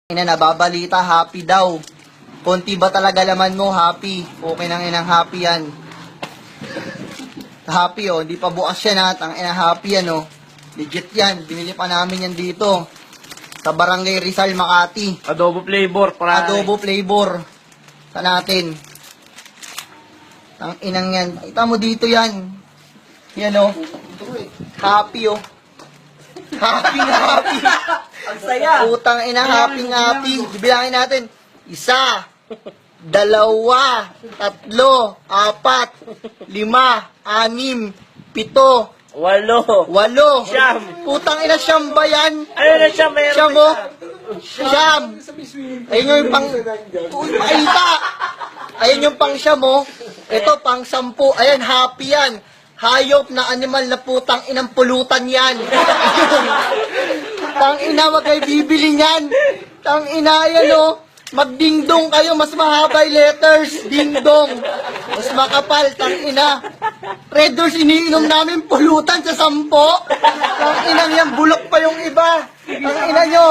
Ina, nababalita, happy daw. Konti ba talaga laman mo, happy? Okay nang inang happy yan. Happy oh, hindi pa bukas yan ha. Ang ina happy yan oh. Legit yan, binili pa namin yan dito. Sa Barangay Rizal, Makati. Adobo flavor, para. Adobo flavor. Sa natin. Ang inang yan. Kita mo dito yan. Yan oh. Happy oh. Happy na happy. Ang saya. Putang ina, happy. Bibilangin natin. 1, 2, 3, 4, 5, 6, 7, 8, 8. Siyam. Putang ina, siyam ba yan? Ano na siya, meron Siyam mo? Siyam. Ayun yung pang... Ayita! Ayun yung pang siyam mo. Ito, pang 10. Ayan, happy yan. Hayop na animal na putang inang pulutan yan. Tang ina, wag kayo bibili niyan. Tang ina, yan o. Magdingdong kayo, mas mahaba yung letters. Dingdong. Mas makapal, tang ina. Red Doors, iniinom namin pulutan sa 10. Tang ina yan, bulok pa yung iba. Tang ina nyo.